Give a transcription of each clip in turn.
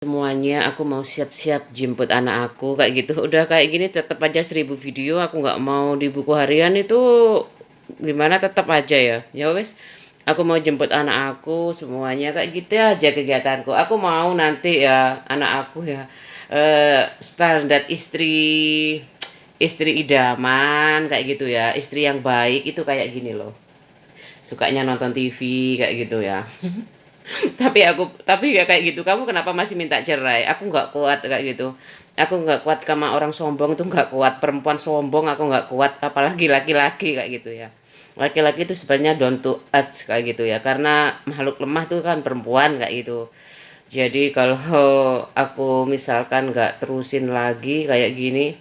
Semuanya aku mau siap-siap jemput anak aku kayak gitu. Udah kayak gini tetep aja 1000 video aku nggak mau di buku harian itu gimana tetep aja ya. Ya wes, aku mau jemput anak aku semuanya kayak gitu aja kegiatanku. Aku mau nanti ya anak aku ya standar istri istri idaman kayak gitu ya. Istri yang baik itu kayak gini loh. Sukanya nonton TV kayak gitu ya. Tapi ya kayak gitu, kamu kenapa masih minta cerai? Aku nggak kuat kayak gitu. Aku nggak kuat sama orang sombong itu nggak kuat. Perempuan sombong aku nggak kuat, apalagi laki-laki kayak gitu ya. Laki-laki itu sebenarnya down to earth kayak gitu ya. Karena makhluk lemah tuh kan perempuan kayak gitu. Jadi kalau aku misalkan nggak terusin lagi kayak gini,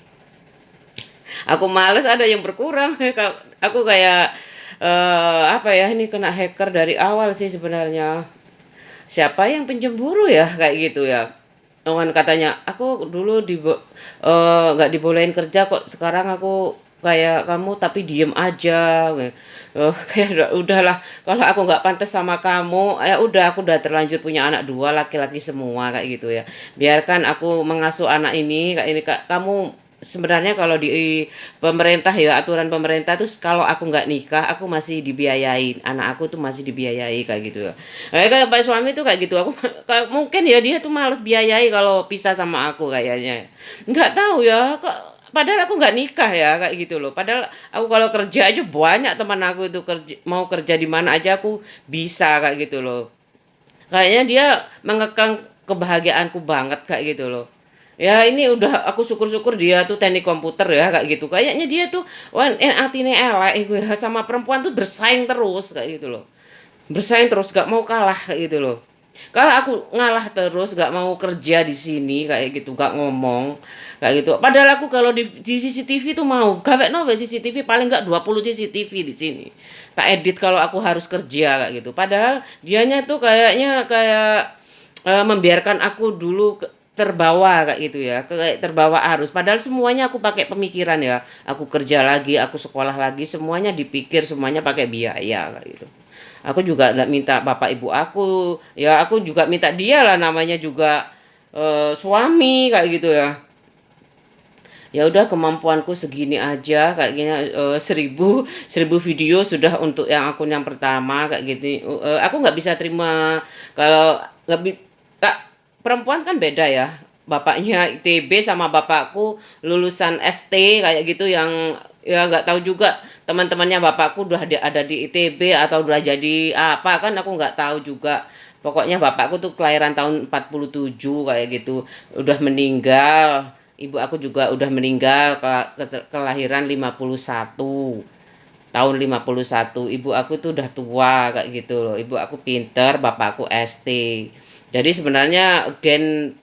aku males ada yang berkurang. Aku kayak apa ya, ini kena hacker dari awal sih sebenarnya. Siapa yang pencemburu ya kayak gitu ya. Kan katanya aku dulu nggak dibolehin kerja kok sekarang aku kayak kamu tapi diem aja. Kayak udahlah, kalau aku nggak pantas sama kamu ya udah, aku udah terlanjur punya anak dua laki-laki semua kayak gitu ya. Biarkan aku mengasuh anak ini kayak ini Kak. Kamu sebenarnya kalau di pemerintah ya, aturan pemerintah tuh kalau aku nggak nikah aku masih dibiayain, anak aku tuh masih dibiayai kayak gitu ya. Kayak Pak suami tuh kayak gitu, aku mungkin ya dia tuh males biayai kalau pisah sama aku kayaknya. Nggak tahu ya, kok padahal aku nggak nikah ya kayak gitu loh. Padahal aku kalau kerja aja banyak teman aku itu kerja, mau kerja di mana aja aku bisa kayak gitu loh. Kayaknya dia mengekang kebahagiaanku banget kayak gitu loh. Ya ini udah aku syukur-syukur dia tuh teknik komputer ya kayak gitu. Kayaknya dia tuh wan atine elek iku ya, sama perempuan tuh bersaing terus kayak gitu loh. Bersaing terus gak mau kalah kayak gitu loh. Kalau aku ngalah terus gak mau kerja di sini kayak gitu, gak ngomong kayak gitu. Padahal aku kalau di CCTV tuh mau gawe no CCTV paling gak 20 CCTV di sini. Tak edit kalau aku harus kerja kayak gitu. Padahal dianya tuh kayaknya kayak membiarkan aku dulu terbawa kayak gitu ya, kayak terbawa arus. Padahal semuanya aku pakai pemikiran ya. Aku kerja lagi, aku sekolah lagi, semuanya dipikir, semuanya pakai biaya kayak gitu. Aku juga nggak minta bapak ibu aku, ya aku juga minta dia lah, namanya juga suami kayak gitu ya. Ya udah kemampuanku segini aja kayak gini, 1000 video sudah untuk yang akun yang pertama kayak gitu. Aku nggak bisa terima kalau nggak bi Kak, perempuan kan beda ya. Bapaknya ITB sama bapakku lulusan ST kayak gitu, yang ya nggak tahu juga teman-temannya bapakku udah ada di ITB atau udah jadi apa kan aku nggak tahu juga. Pokoknya bapakku tuh kelahiran tahun 47 kayak gitu, udah meninggal. Ibu aku juga udah meninggal kelahiran 51. Tahun 51. Ibu aku tuh udah tua kayak gitu loh. Ibu aku pinter, bapak aku ST. Jadi sebenarnya gen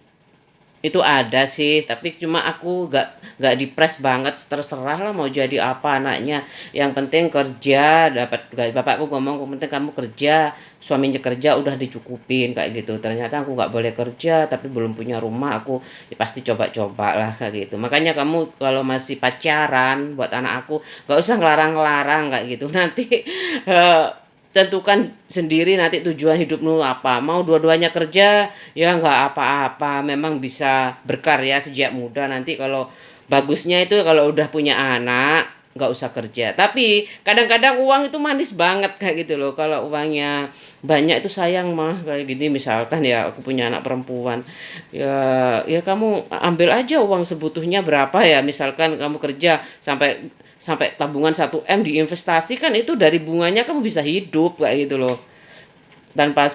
itu ada sih, tapi cuma aku nggak dipres banget, terserah lah mau jadi apa anaknya. Yang penting kerja, dapat gaji. Bapakku ngomong, yang penting kamu kerja, suaminya kerja udah dicukupin kayak gitu. Ternyata aku nggak boleh kerja, tapi belum punya rumah, aku ya pasti coba-coba lah kayak gitu. Makanya kamu kalau masih pacaran buat anak aku, nggak usah ngelarang-ngelarang kayak gitu. Nanti eh, tentukan sendiri nanti tujuan hidupmu apa. Mau dua-duanya kerja, ya nggak apa-apa, memang bisa berkarya sejak muda. Nanti kalau bagusnya itu kalau udah punya anak, nggak usah kerja. Tapi kadang-kadang uang itu manis banget kayak gitu loh. Kalau uangnya banyak itu sayang mah kayak gini. Misalkan ya aku punya anak perempuan, ya kamu ambil aja uang sebutuhnya berapa ya. Misalkan kamu kerja sampai sampai tabungan 1 M diinvestasikan, itu dari bunganya kamu bisa hidup kayak gitu loh. Tanpa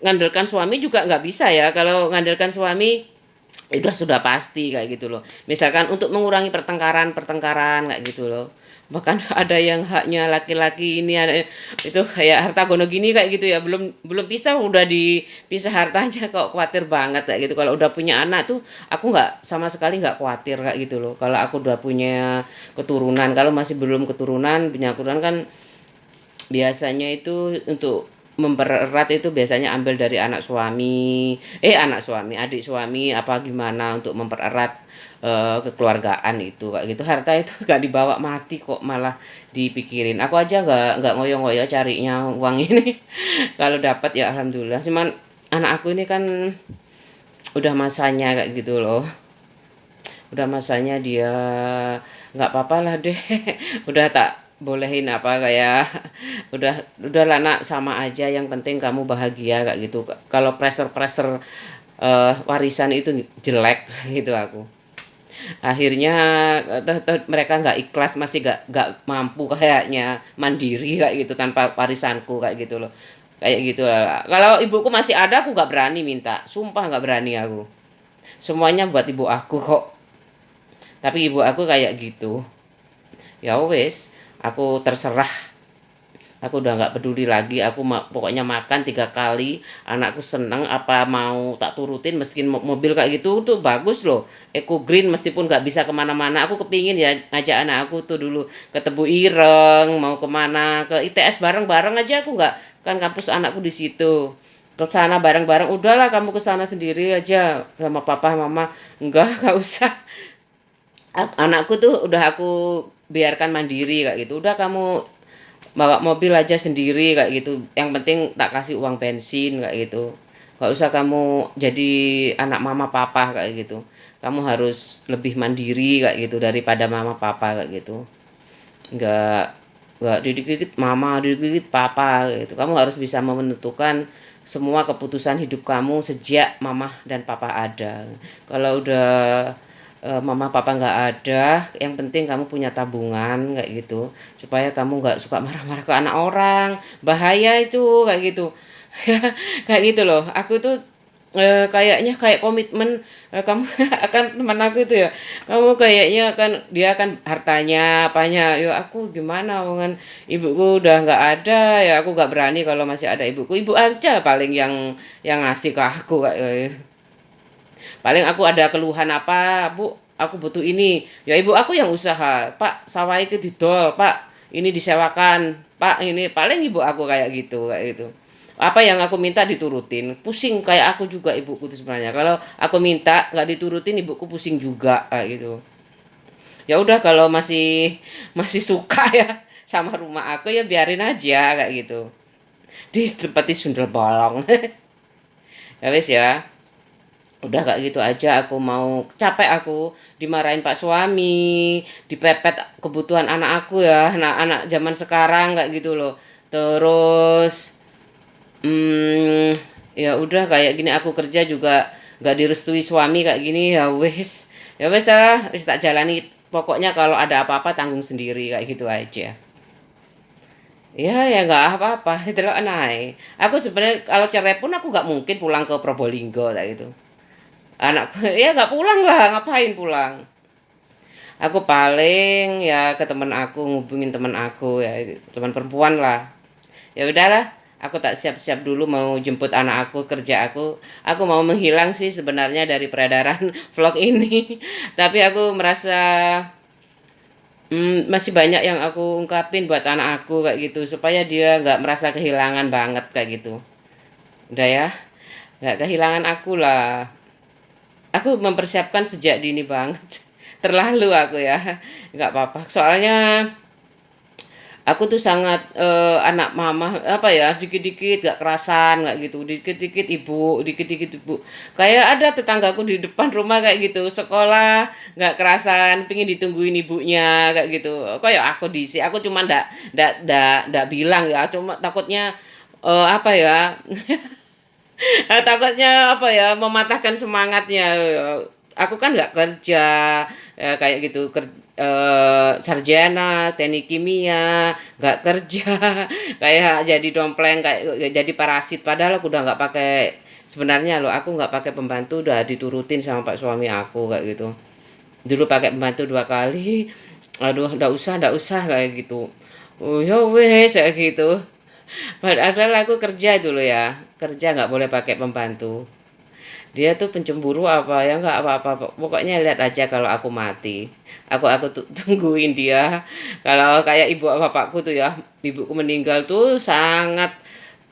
ngandalkan suami juga nggak bisa ya. Kalau ngandalkan suami udah sudah pasti kayak gitu loh. Misalkan untuk mengurangi pertengkaran kayak gitu loh. Bahkan ada yang haknya laki-laki ini ada itu kayak harta gono gini kayak gitu ya. Belum belum pisah udah dipisah hartanya, kok khawatir banget kayak gitu. Kalau udah punya anak tuh aku nggak sama sekali nggak khawatir kayak gitu loh. Kalau aku udah punya keturunan, kalau masih belum keturunan, punya keturunan kan biasanya itu untuk mempererat itu biasanya ambil dari anak suami, adik suami apa gimana untuk mempererat kekeluargaan itu kayak gitu. Harta itu gak dibawa mati kok, malah dipikirin. Aku aja nggak ngoyo-ngoyo carinya uang ini. Kalau dapat ya alhamdulillah. Cuman anak aku ini kan udah masanya kayak gitu loh. Udah masanya dia nggak apa-apa lah deh. Udah tak bolehin apa kayak udah lah nak, sama aja yang penting kamu bahagia kayak gitu. Kalau pressure-pressure warisan itu jelek gitu aku. Akhirnya mereka nggak ikhlas, masih nggak mampu kayaknya mandiri kayak gitu tanpa warisanku kayak gitu loh. Kayak gitu lah. Kalau ibuku masih ada aku nggak berani minta, sumpah nggak berani aku. Semuanya buat ibu aku kok. Tapi ibu aku kayak gitu. Ya wes, aku terserah. Aku udah nggak peduli lagi. Aku pokoknya makan 3 kali. Anakku seneng apa mau tak turutin. Meski mobil kayak gitu tuh bagus loh. Eco Green meskipun nggak bisa kemana-mana. Aku kepingin ya ngajak anak aku tuh dulu ke Tebu Ireng. Mau kemana ke ITS bareng-bareng aja aku nggak. Kan kampus anakku di situ. Ke sana bareng-bareng. Udahlah kamu ke sana sendiri aja sama papa mama. Enggak, nggak usah. Anakku tuh udah aku biarkan mandiri kayak gitu. Udah kamu bawa mobil aja sendiri kayak gitu. Yang penting tak kasih uang bensin kayak gitu. Gak usah kamu jadi anak mama papa kayak gitu. Kamu harus lebih mandiri kayak gitu daripada mama papa kayak gitu. Nggak nggak dikit-dikit mama, dikit-dikit papa gitu. Kamu harus bisa menentukan semua keputusan hidup kamu sejak mama dan papa ada. Kalau udah mama papa nggak ada, yang penting kamu punya tabungan kayak gitu, supaya kamu nggak suka marah-marah ke anak orang, bahaya itu kayak gitu. Kayak gitu loh. Aku tuh kayaknya kayak komitmen, kamu akan teman aku itu ya, kamu kayaknya akan dia akan hartanya apanya, ya aku gimana dengan ibuku udah nggak ada, ya aku nggak berani kalau masih ada ibuku, ibu aja paling yang ngasih ke aku kayak paling aku ada keluhan apa, Bu, aku butuh ini. Ya ibu aku yang usaha. Pak, sawah itu didol, Pak. Ini disewakan. Pak, ini paling ibu aku kayak gitu, kayak gitu. Apa yang aku minta diturutin. Pusing kayak aku juga ibuku itu sebenarnya. Kalau aku minta nggak diturutin, ibuku pusing juga kayak gitu. Ya udah kalau masih suka ya sama rumah aku, ya biarin aja kayak gitu. Ditempati sundel bolong. Ya wes ya. Udah kayak gitu aja, aku mau capek, aku dimarahin pak suami, dipepet kebutuhan anak aku ya, anak-anak zaman sekarang kayak gitu loh. Terus hmm, ya udah kayak gini, aku kerja juga nggak direstui suami kayak gini, ya wes lah, wis tak jalani. Pokoknya kalau ada apa-apa tanggung sendiri kayak gitu aja. Ya nggak apa-apa, itu loh anai. Aku sebenarnya kalau cerai pun aku nggak mungkin pulang ke Probolinggo kayak gitu. Anakku ya nggak pulang lah, ngapain pulang. Aku paling ya ke teman aku, ngubungin teman aku ya, teman perempuan lah. Ya udahlah, aku tak siap-siap dulu mau jemput anak aku kerja aku. Aku mau menghilang sih sebenarnya dari peredaran vlog ini. Tapi aku merasa masih banyak yang aku ungkapin buat anak aku kayak gitu, supaya dia nggak merasa kehilangan banget kayak gitu. Udah ya, nggak kehilangan aku lah. Aku mempersiapkan sejak dini banget. Terlalu aku ya. Nggak apa-apa. Soalnya aku tuh sangat anak mama apa ya, dikit-dikit gak kerasan kayak gitu. Dikit-dikit ibu, dikit-dikit ibu. Kayak ada tetanggaku di depan rumah kayak gitu. Sekolah nggak kerasan, pingin ditungguin ibunya kayak gitu. Kayak aku diisi. Aku cuma ndak bilang ya. Cuma takutnya apa ya, takutnya apa ya, mematahkan semangatnya. Aku kan nggak kerja kayak gitu, sarjana teknik kimia, nggak kerja, kayak jadi dompleng, kayak jadi parasit. Padahal aku udah nggak pakai, sebenarnya loh aku nggak pakai pembantu, udah diturutin sama pak suami aku kayak gitu. Dulu pakai pembantu 2 kali, aduh ndak usah kayak gitu. Oh ya wes kayak gitu. Padahal aku kerja dulu ya, kerja nggak boleh pakai pembantu. Dia tuh pencemburu apa ya, nggak apa-apa. Pokoknya lihat aja kalau aku mati. Aku tungguin dia. Kalau kayak ibu bapakku tuh ya, ibuku meninggal tuh sangat,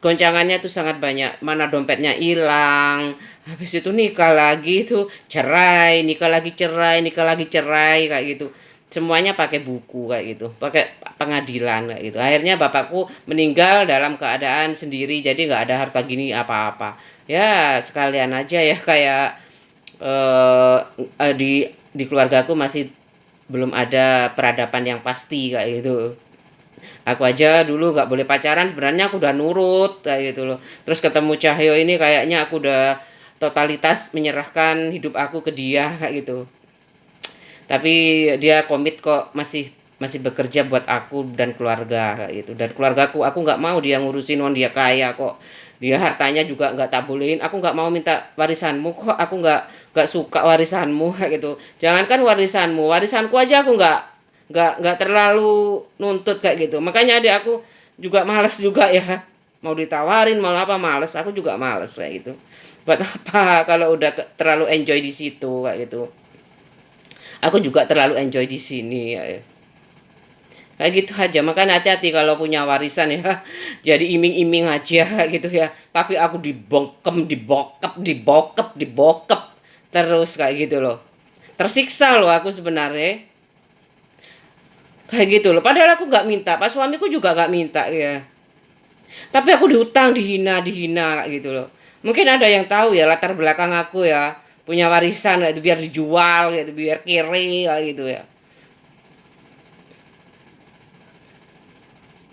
goncangannya tuh sangat banyak. Mana dompetnya hilang. Habis itu nikah lagi tuh cerai, nikah lagi cerai, nikah lagi cerai kayak gitu. Semuanya pakai buku kayak gitu, pakai pengadilan kayak gitu. Akhirnya bapakku meninggal dalam keadaan sendiri, jadi nggak ada harta gini apa-apa. Ya sekalian aja ya, kayak eh di keluarga aku masih belum ada peradaban yang pasti kayak gitu. Aku aja dulu nggak boleh pacaran, sebenarnya aku udah nurut kayak gitu loh. Terus ketemu Cahyo ini kayaknya aku udah totalitas menyerahkan hidup aku ke dia kayak gitu. Tapi dia komit kok, masih masih bekerja buat aku dan keluarga kayak gitu. Dan keluargaku aku nggak mau dia ngurusin, on dia kaya kok. Dia hartanya juga nggak tak bolehin. Aku nggak mau minta warisanmu kok. Aku nggak suka warisanmu kayak gitu. Jangankan warisanmu, warisanku aja aku nggak terlalu nuntut kayak gitu. Makanya adik aku juga males juga ya, mau ditawarin mau apa males. Aku juga males kayak gitu. Buat apa kalau udah terlalu enjoy di situ kayak gitu. Aku juga terlalu enjoy di sini ya. Kayak gitu aja. Makanya hati-hati kalau punya warisan ya. Jadi iming-iming aja gitu ya. Tapi aku dibongkem, dibokep terus kayak gitu loh. Tersiksa loh aku sebenarnya. Kayak gitu loh. Padahal aku nggak minta. Pas suamiku juga nggak minta ya. Tapi aku dihutang, dihina kayak gitu loh. Mungkin ada yang tahu ya latar belakang aku ya. Punya warisan kayak itu biar dijual gitu, biar kiri kayak gitu ya.